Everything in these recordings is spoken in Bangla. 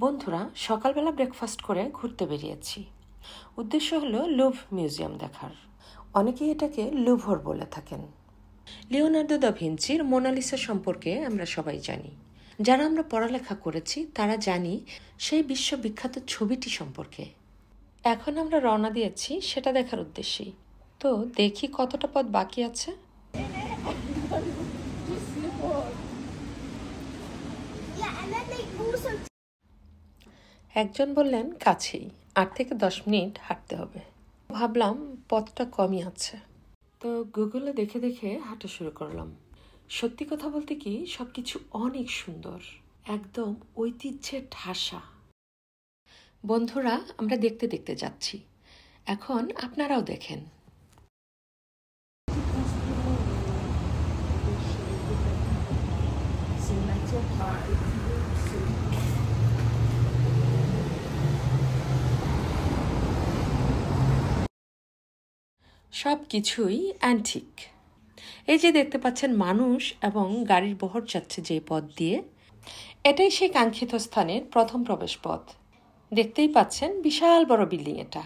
বন্ধুরা সকালবেলা ব্রেকফাস্ট করে ঘুরতে বেরিয়েছি। উদ্দেশ্য হলো লুভ মিউজিয়াম দেখার। অনেকেই এটাকে লুভর বলে থাকেন। লিওনার্দো দা ভিঞ্চির মোনালিসা সম্পর্কে আমরা সবাই জানি। যারা আমরা পড়ালেখা করেছি তারা জানি সেই বিশ্ববিখ্যাত ছবিটি সম্পর্কে। এখন আমরা রওনা দিয়েছি সেটা দেখার উদ্দেশ্যেই। তো দেখি কতটা পথ বাকি আছে। একজন বললেন কাছেই, 8 থেকে 10 মিনিট হাঁটতে হবে। ভাবলাম পথটা কমই আছে, তো গুগলে দেখে দেখে হাঁটা শুরু করলাম। সত্যি কথা বলতে কি সবকিছু অনেক সুন্দর, একদম ঐতিহ্যের ঠাসা। বন্ধুরা আমরা দেখতে দেখতে যাচ্ছি, এখন আপনারাও দেখেন। সব কিছুই অ্যান্টিক। এই যে দেখতে পাচ্ছেন মানুষ এবং গাড়ির বহর যাচ্ছে যে পথ দিয়ে, এটাই সেই কাঙ্ক্ষিত স্থানের প্রথম প্রবেশ পথ। দেখতেই পাচ্ছেন বিশাল বড় বিল্ডিং এটা।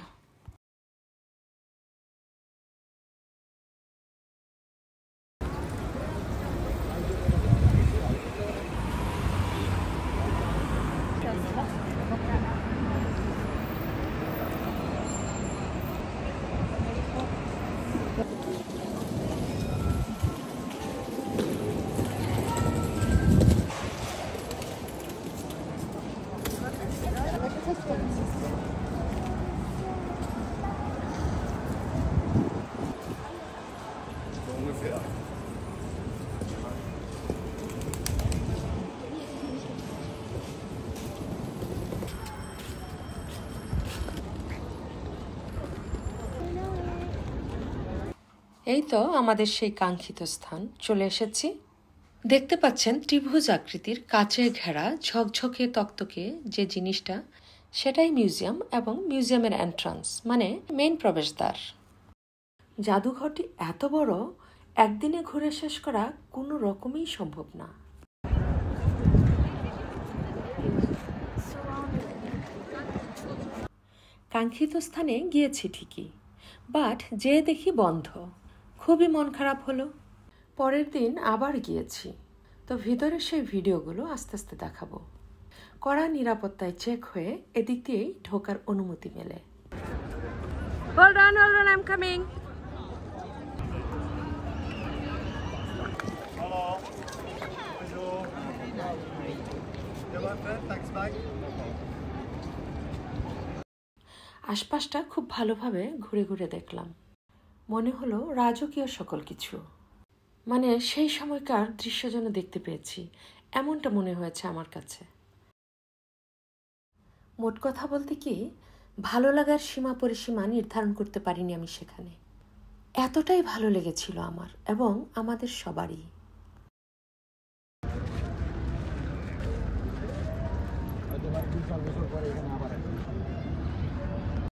এই তো আমাদের সেই কাঙ্ক্ষিত স্থান, চলে এসেছি। দেখতে পাচ্ছেন ত্রিভুজ আকৃতির কাচে ঘেরা ঝকঝকে তকতকে যে জিনিসটা, সেটাই মিউজিয়াম এবং মিউজিয়ামের এন্ট্রান্স, মানে মেইন প্রবেশদ্বার। জাদুঘরটি এত বড়, একদিনে ঘুরে শেষ করা কোনো রকমই সম্ভব না। কাঙ্ক্ষিত স্থানে গিয়েছি ঠিকই, বাট যে দেখি বন্ধ। খুবই মন খারাপ হলো। পরের দিন আবার গিয়েছি, তো ভিতরে সেই ভিডিওগুলো আস্তে আস্তে দেখাবো। কড়া নিরাপত্তায় চেক হয়ে এদিক দিয়েই ঢোকার অনুমতি মেলে। Hold on, I'm coming. Hello. Thanks, bye. আশপাশটা খুব ভালোভাবে ঘুরে ঘুরে দেখলাম। মনে হলো রাজকীয় সকল কিছু, মানে সেই সময়কার দৃশ্য যেন দেখতে পেয়েছি, এমনটা মনে হয়েছে আমার কাছে। মোট কথা বলতে কি, ভালো লাগার সীমা পরিসীমা নির্ধারণ করতে পারিনি আমি সেখানে। এতটাই ভালো লেগেছিল আমার এবং আমাদের সবারই। হয়তো 2-4 বছর পরে এখানে আবার